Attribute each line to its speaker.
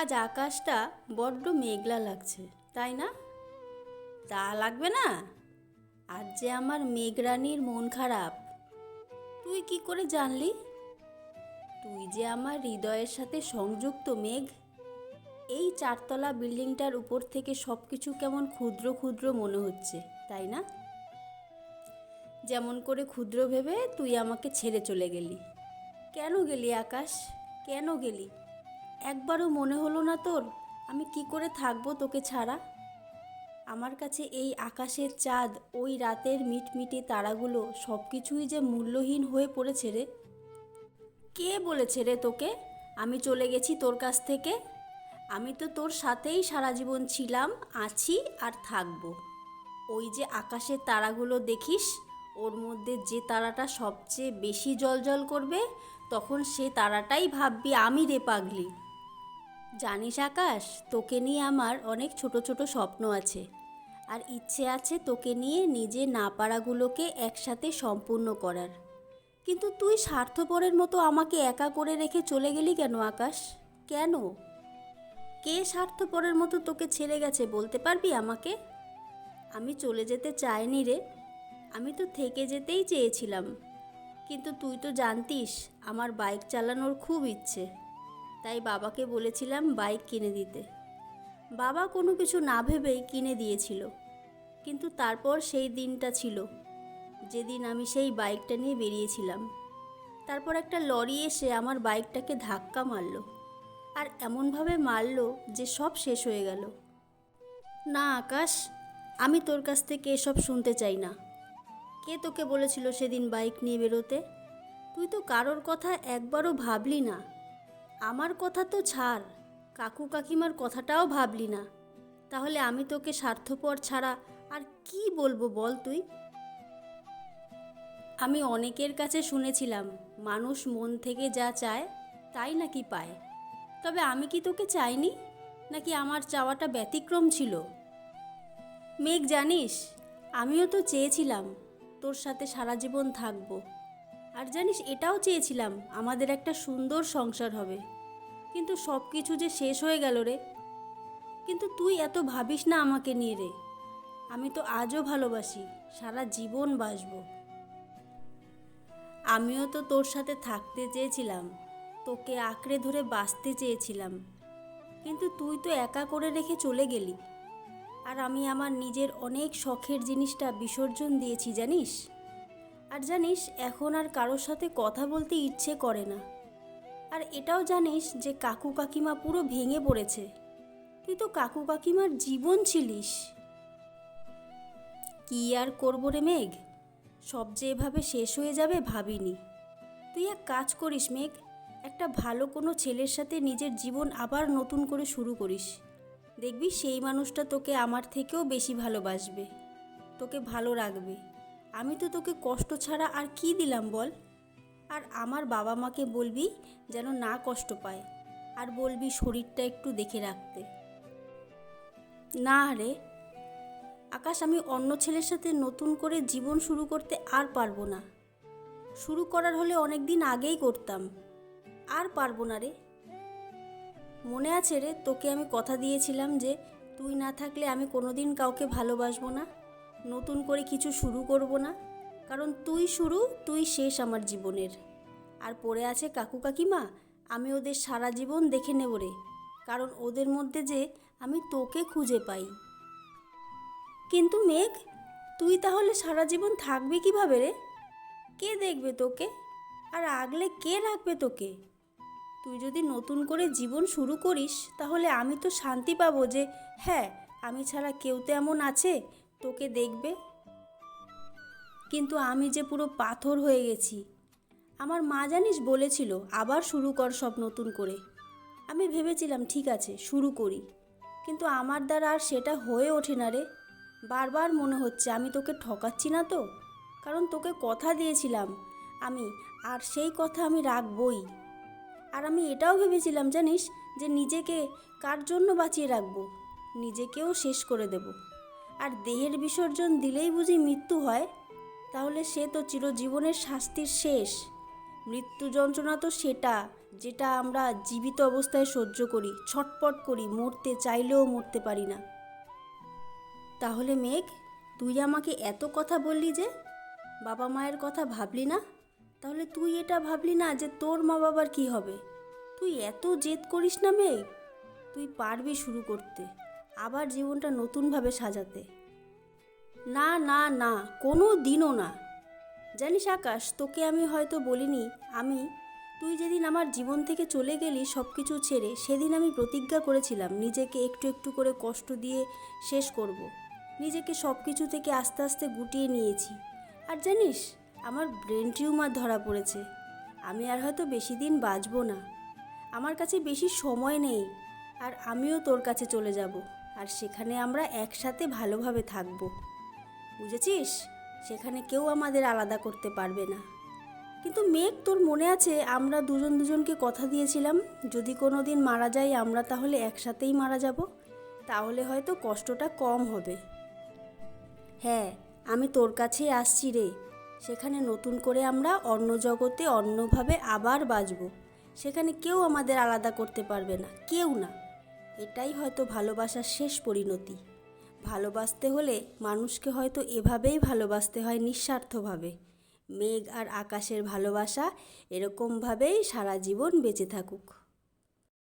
Speaker 1: আজ আকাশটা বড্ড মেঘলা লাগছে, তাই না? তা লাগবে না? আজ যে আমার মেঘরানীর মন খারাপ। তুই কি করে জানলি? তুই যে আমার হৃদয়ের সাথে সংযুক্ত মেঘ। এই চারতলা বিল্ডিংটার উপর থেকে সব কিছু কেমন ক্ষুদ্র ক্ষুদ্র মনে হচ্ছে, তাই না? যেমন করে ক্ষুদ্র ভেবে তুই আমাকে ছেড়ে চলে গেলি। কেন গেলি আকাশ? কেন গেলি? একবারও মনে হলো না তোর আমি কি করে থাকবো তোকে ছাড়া? আমার কাছে এই আকাশের চাঁদ, ওই রাতের মিটমিটে তারাগুলো সব কিছুই যে মূল্যহীন হয়ে পড়েছে রে। কে বলেছে রে তোকে আমি চলে গেছি তোর কাছ থেকে? আমি তো তোর সাথেই সারা জীবন ছিলাম, আছি আর থাকবো। ওই যে আকাশের তারাগুলো দেখিস, ওর মধ্যে যে তারাটা সবচেয়ে বেশি জ্বলজ্বল করবে, তখন সে তারাটাই ভাববি আমি রে পাগলি। জানিস আকাশ, তোকে নিয়ে আমার অনেক ছোট ছোট স্বপ্ন আছে, আর ইচ্ছে আছে তোকে নিয়ে নিজে না পারাগুলোকে একসাথে সম্পূর্ণ করার। কিন্তু তুই স্বার্থপরের মতো আমাকে একা করে রেখে চলে গেলি কেন আকাশ? কেন? কে স্বার্থপরের মতো তোকে ছেড়ে গেছে বলতে পারবি আমাকে? আমি চলে যেতে চাইনি রে, আমি তো থেকে যেতেই চেয়েছিলাম। কিন্তু তুই তো জানতিস আমার বাইক চালানোর খুব ইচ্ছে, তাই বাবাকে বলেছিলাম বাইক কিনে দিতে। বাবা কোনো কিছু না ভেবেই কিনে দিয়েছিল। কিন্তু তারপর সেই দিনটা ছিল যেদিন আমি সেই বাইকটা নিয়ে বেরিয়েছিলাম। তারপর একটা লরি এসে আমার বাইকটাকে ধাক্কা মারল, আর এমনভাবে মারল যে সব শেষ হয়ে গেল। না আকাশ, আমি তোর কাছ থেকে এসব শুনতে চাই না। কে তোকে বলেছিল সেদিন বাইক নিয়ে বেরোতে? তুই তো কারোর কথা একবারও ভাবলি না। আমার কথা তো ছাড়, কাকু কাকিমার কথাটাও ভাবলি না। তাহলে আমি তোকে স্বার্থপর ছাড়া আর কি বলবো বল তুই? আমি অনেকের কাছে শুনেছিলাম মানুষ মন থেকে যা চায় তাই নাকি পায়। তবে আমি কি তোকে চাইনি, নাকি আমার চাওয়াটা ব্যতিক্রম ছিল? মেঘ, জানিস আমিও তো চেয়েছিলাম তোর সাথে সারা জীবন থাকবো। আর জানিস এটাও চেয়েছিলাম আমাদের একটা সুন্দর সংসার হবে। কিন্তু সব কিছু যে শেষ হয়ে গেল রে। কিন্তু তুই এত ভাবিস না আমাকে নিয়ে রে। আমি তো আজও ভালোবাসি, সারা জীবন বাসবো। আমিও তো তোর সাথে থাকতে চেয়েছিলাম, তোকে আঁকড়ে ধরে বাঁচতে চেয়েছিলাম। কিন্তু তুই তো একা করে রেখে চলে গেলি। আর আমি আমার নিজের অনেক শখের জিনিসটা বিসর্জন দিয়েছি জানিস। আর জানিস এখন আর কারোর সাথে কথা বলতে ইচ্ছে করে না। আর এটাও জানিস যে কাকু কাকিমা পুরো ভেঙে পড়েছে। তুই তো কাকু কাকিমার জীবন ছিলিস। কি আর করবো রে মেঘ, সব যে এভাবে শেষ হয়ে যাবে ভাবিনি। তুই এক কাজ করিস মেঘ, একটা ভালো কোনো ছেলের সাথে নিজের জীবন আবার নতুন করে শুরু করিস। দেখবি সেই মানুষটা তোকে আমার থেকেও বেশি ভালোবাসবে, তোকে ভালো রাখবে। আমি তো তোকে কষ্ট ছাড়া আর কি দিলাম বল? আর আমার বাবা মাকে বলবি যেন না কষ্ট পায়, আর বলবি শরীরটা একটু দেখে রাখতে। না রে আকাশ, আমি অন্য ছেলের সাথে নতুন করে জীবন শুরু করতে আর পারবো না। শুরু করার হলে অনেক দিন আগেই করতাম, আর পারবো না রে। মনে আছে রে, তোকে আমি কথা দিয়েছিলাম যে তুই না থাকলে আমি কোনোদিন কাউকে ভালোবাসবো না, নতুন করে কিছু শুরু করব না। কারণ তুই শুরু, তুই শেষ আমার জীবনের। আর পড়ে আছে কাকু কাকিমা, আমি ওদের সারা জীবন দেখে নেব রে। কারণ ওদের মধ্যে যে আমি তোকে খুঁজে পাই। কিন্তু মেঘ, তুই তাহলে সারা জীবন থাকবি কিভাবে রে? কে দেখবে তোকে? আর আগলে কে রাখবে তোকে? তুই যদি নতুন করে জীবন শুরু করিস তাহলে আমি তো শান্তি পাবো যে হ্যাঁ, আমি ছাড়া কেউ তো এমন আছে তোকে দেখবে। কিন্তু আমি যে পুরো পাথর হয়ে গেছি। আমার মা জানিস বলেছিল আবার শুরু কর সব নতুন করে। আমি ভেবেছিলাম ঠিক আছে শুরু করি, কিন্তু আমার দ্বারা আর সেটা হয়ে ওঠে না রে। বারবার মনে হচ্ছে আমি তোকে ঠকাচ্ছি না তো? কারণ তোকে কথা দিয়েছিলাম আমি, আর সেই কথা আমি রাখবই। আর আমি এটাও ভেবেছিলাম জানিস যে নিজেকে কার জন্য বাঁচিয়ে রাখবো, নিজেকেও শেষ করে দেব। আর দেহের বিসর্জন দিলেই বুঝি মৃত্যু হয়? তাহলে সে তো চিরজীবনের শাস্তির শেষ। মৃত্যু যন্ত্রণা তো সেটা যেটা আমরা জীবিত অবস্থায় সহ্য করি, ছটপট করি, মরতে চাইলেও মরতে পারি না। তাহলে মেঘ, তুই আমাকে এত কথা বললি যে বাবা মায়ের কথা ভাবলি না, তাহলে তুই এটা ভাবলি না যে তোর মা বাবার কি হবে? তুই এত জেদ করিস না মেঘ, তুই পারবি শুরু করতে, আবার জীবনটা নতুনভাবে সাজাতে। না না না, কোনো দিনও না। জানিস আকাশ, তোকে আমি হয়তো বলিনি, তুই যেদিন আমার জীবন থেকে চলে গেলি সব কিছু ছেড়ে, সেদিন আমি প্রতিজ্ঞা করেছিলাম নিজেকে একটু একটু করে কষ্ট দিয়ে শেষ করব। নিজেকে সব কিছু থেকে আস্তে আস্তে গুটিয়ে নিয়েছি। আর জানিস, আমার ব্রেন টিউমার ধরা পড়েছে। আমি আর হয়তো বেশি দিন বাঁচব না, আমার কাছে বেশি সময় নেই। আর আমিও তোর কাছে চলে যাব, আর সেখানে আমরা একসাথে ভালোভাবে থাকবো, বুঝেছিস? সেখানে কেউ আমাদের আলাদা করতে পারবে না। কিন্তু মেঘ, তোর মনে আছে আমরা দুজন দুজনকে কথা দিয়েছিলাম যদি কোনো দিন মারা যাই আমরা তাহলে একসাথেই মারা যাব, তাহলে হয়তো কষ্টটা কম হবে। হ্যাঁ, আমি তোর কাছেই আসছি রে। সেখানে নতুন করে আমরা অন্য জগতে অন্যভাবে আবার বাঁচব। সেখানে কেউ আমাদের আলাদা করতে পারবে না, কেউ না। এটাই হয়তো ভালোবাসার শেষ পরিণতি। ভালোবাসতে হলে মানুষকে হয়তো এভাবেই ভালোবাসতে হয়, নিঃস্বার্থভাবে। মেঘ আর আকাশের ভালোবাসা এরকমভাবেই সারা জীবন বেঁচে থাকুক।